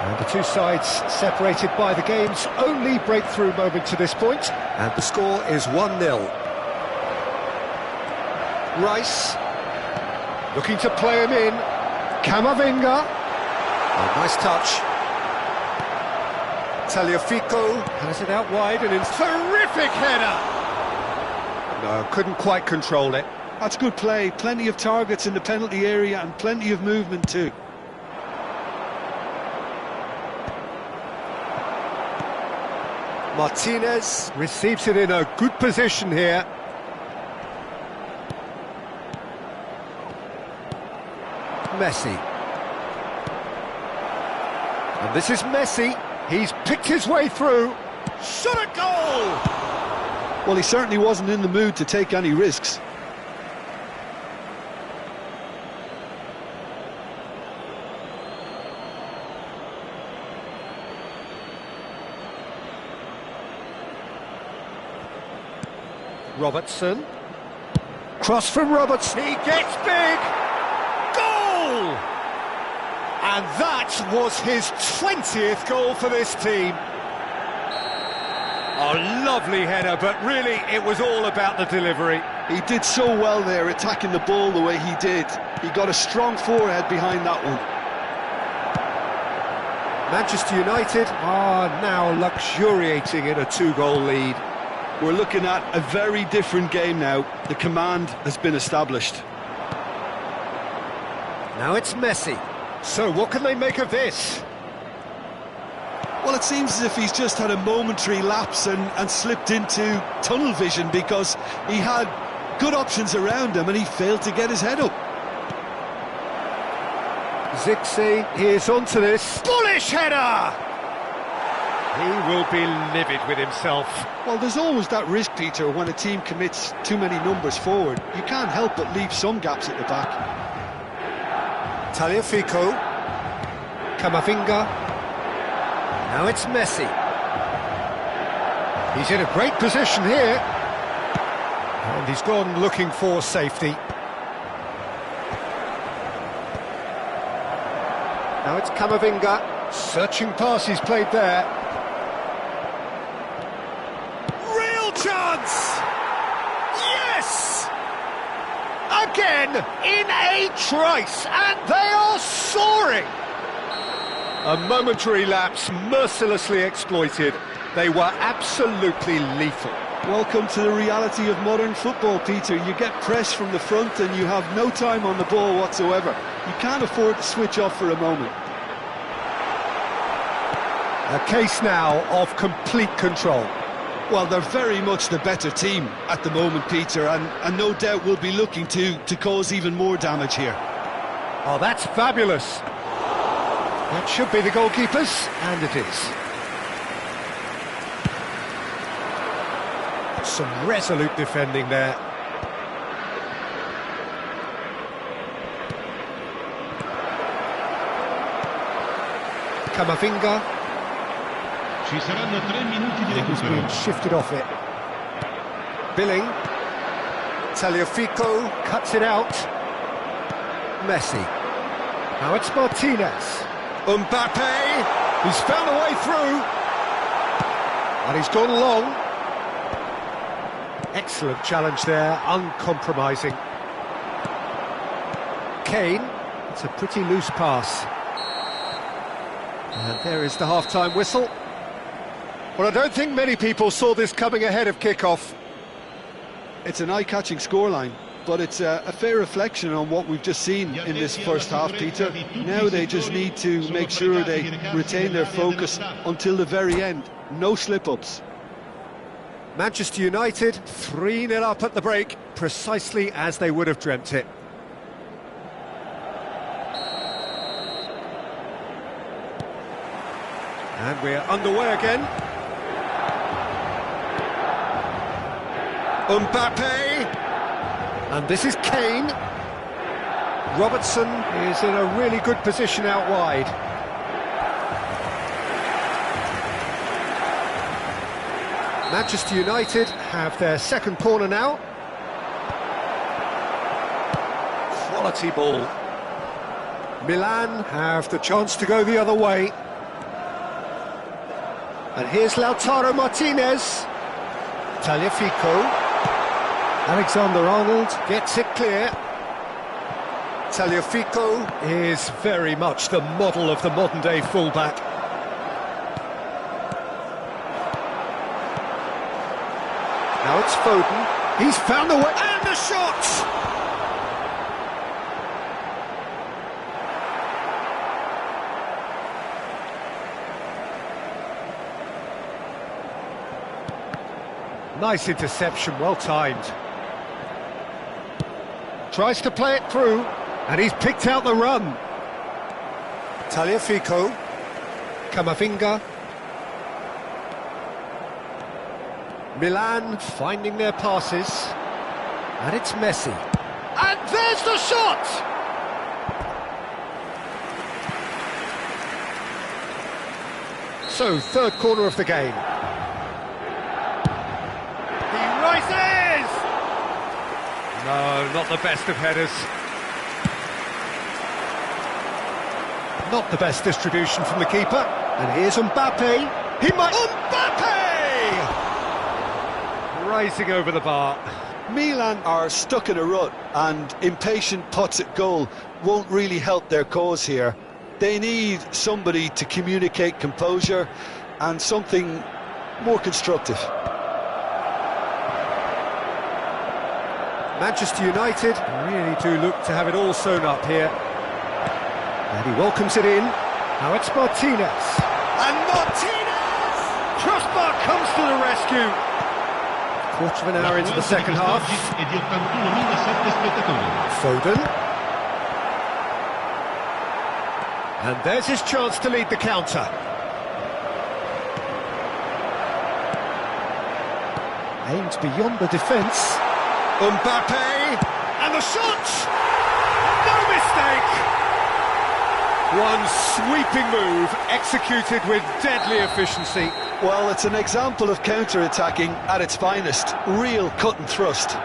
And the two sides separated by the game's only breakthrough moment to this point. And the score is 1-0. Rice, looking to play him in. Camavinga. Oh, nice touch. Tagliafico has it out wide and in terrific header. No, couldn't quite control it. That's good play. Plenty of targets in the penalty area and plenty of movement too. Martinez receives it in a good position here. Messi. And this is Messi. He's picked his way through. Shot a goal! Well, he certainly wasn't in the mood to take any risks. Robertson. Cross from Robertson. He gets big! Goal! And that was his 20th goal for this team. A lovely header, but really it was all about the delivery. He did so well there, attacking the ball the way he did. He got a strong forehead behind that one. Manchester United are now luxuriating in a 2-goal lead. We're looking at a very different game now. The command has been established. Now it's Messi. So what can they make of this? Well, it seems as if he's just had a momentary lapse and slipped into tunnel vision because he had good options around him and he failed to get his head up. Zixi, here's onto this. Bullish header! He will be livid with himself. Well, there's always that risk, Peter, when a team commits too many numbers forward. You can't help but leave some gaps at the back. Tagliafico. Camavinga. Now it's Messi. He's in a great position here. And he's gone looking for safety. Now it's Camavinga. Searching pass he's played there. Real chance! Yes! again in a trice, and they are soaring. A momentary lapse mercilessly exploited. They were absolutely lethal. Welcome to the reality of modern football, Peter. You get press from the front and you have no time on the ball whatsoever. You can't afford to switch off for a moment. A case now of complete control. Well, they're very much the better team at the moment, Peter, and no doubt will be looking to cause even more damage here. Oh, that's fabulous. That should be the goalkeepers, and it is. Some resolute defending there. Camavinga. Ci saranno 3 minuti di He's recupero. been shifted off it. Billing. Tagliafico cuts it out. Messi. Now it's Martinez. Mbappe. He's found a way through. And he's gone long. Excellent challenge there, uncompromising. Kane. It's a pretty loose pass. And there is the half-time whistle. Well, I don't think many people saw this coming ahead of kick-off. It's an eye-catching scoreline, but it's a fair reflection on what we've just seen in this first half, Peter. Now they just need to make sure they retain their focus until the very end. No slip-ups. Manchester United 3-0 up at the break, precisely as they would have dreamt it. And we're underway again. Mbappe. And this is Kane. Robertson is in a really good position out wide. Manchester United have their second corner now. Quality ball. Milan have the chance to go the other way. And here's Lautaro Martinez. Tagliafico. Alexander-Arnold gets it clear. Tagliafico is very much the model of the modern-day fullback. Now it's Foden. He's found a way. And the shot! Nice interception, well timed. Tries to play it through, and he's picked out the run. Tagliafico. Camavinga. Milan finding their passes. And it's Messi. And there's the shot! So, third corner of the game. Rises! No, not the best of headers. Not the best distribution from the keeper. And here's Mbappe. He might... Mbappe! Rising over the bar. Milan are stuck in a rut, and impatient putts at goal won't really help their cause here. They need somebody to communicate composure and something more constructive. Manchester United really do look to have it all sewn up here. And he welcomes it in. Now it's Martinez. And Martinez! Crossbar comes to the rescue. Quarter of an hour into the second half. Foden. And there's his chance to lead the counter. Aimed beyond the defence. Mbappe, and the shot! No mistake! One sweeping move, executed with deadly efficiency. Well, it's an example of counter-attacking at its finest. Real cut and thrust.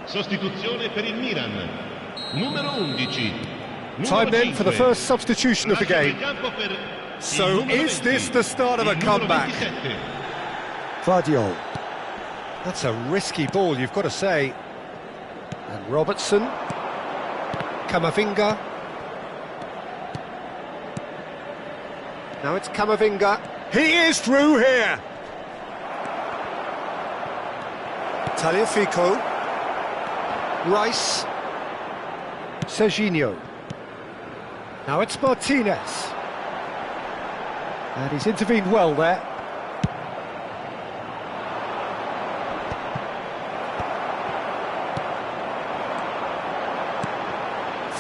Sostituzione per il Milan. Numero 11. Time then for the first substitution of the game. So is this the start of a comeback? Vardiol. That's a risky ball, you've got to say. And Robertson. Camavinga. Now it's Camavinga. He is through here. Tagliafico. Rice. Serginho. Now it's Martinez. And he's intervened well there.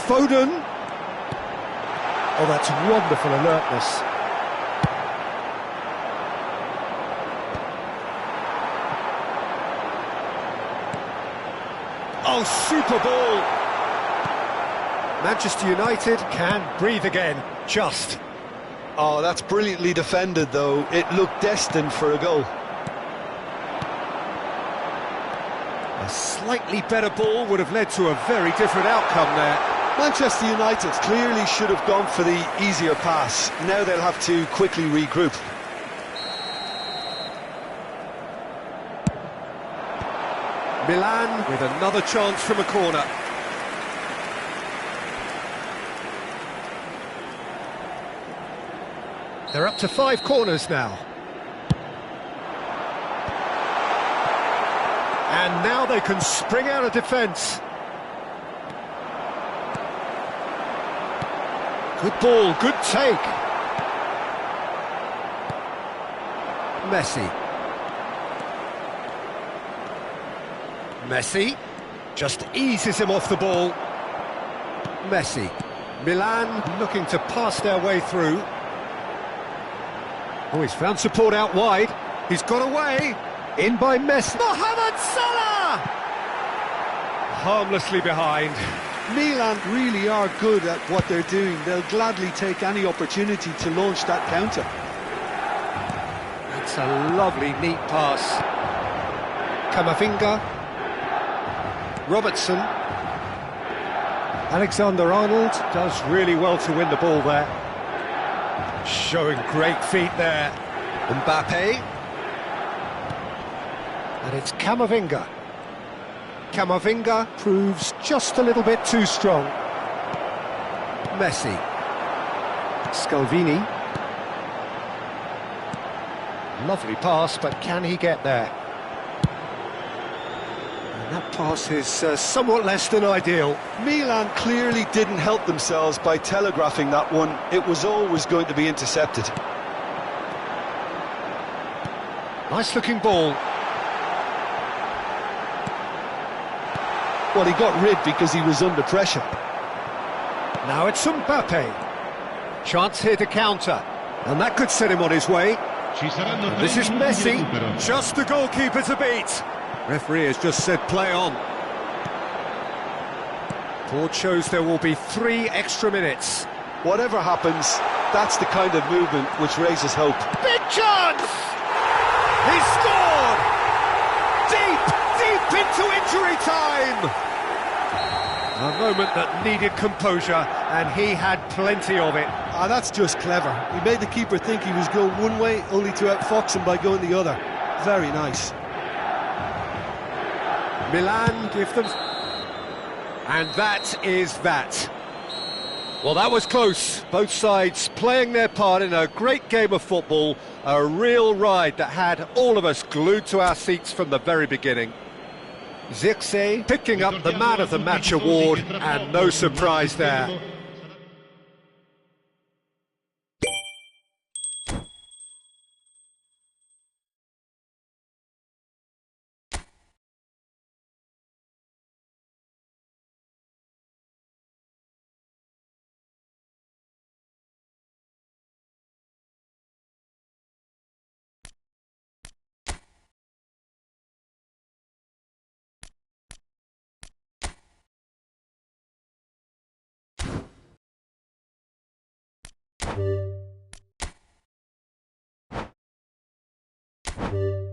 Foden. Oh, that's wonderful alertness. Oh, super ball. Manchester United can breathe again, just. Oh, that's brilliantly defended, though. It looked destined for a goal. A slightly better ball would have led to a very different outcome there. Manchester United clearly should have gone for the easier pass. Now they'll have to quickly regroup. Milan with another chance from a corner. They're up to 5 corners now. And now they can spring out of defence. Good ball, good take. Messi. Messi just eases him off the ball. Messi. Milan looking to pass their way through. Oh, he's found support out wide. He's got away. In by Messi. Mohamed Salah! Harmlessly behind. Milan really are good at what they're doing. They'll gladly take any opportunity to launch that counter. It's a lovely, neat pass. Camavinga. Robertson. Alexander-Arnold does really well to win the ball there. Showing great feet there. Mbappe. And it's Camavinga. Camavinga proves just a little bit too strong. Messi. Scalvini. Lovely pass, but can he get there? And that pass is somewhat less than ideal. Milan clearly didn't help themselves by telegraphing that one. It was always going to be intercepted. Nice looking ball. Well, he got rid because he was under pressure. Now it's Mbappe. Chance here to counter. And that could set him on his way. And this is Messi. Just the goalkeeper to beat. Referee has just said play on. Board shows there will be 3 extra minutes. Whatever happens, that's the kind of movement which raises hope. Big chance! He scored! Deep into injury time! A moment that needed composure, and he had plenty of it. Ah, that's just clever. He made the keeper think he was going one way, only to outfox him by going the other. Very nice. Milan give them... And that is that. Well, that was close. Both sides playing their part in a great game of football. A real ride that had all of us glued to our seats from the very beginning. Zirkzee picking up the Man of the Match award, and no surprise there. You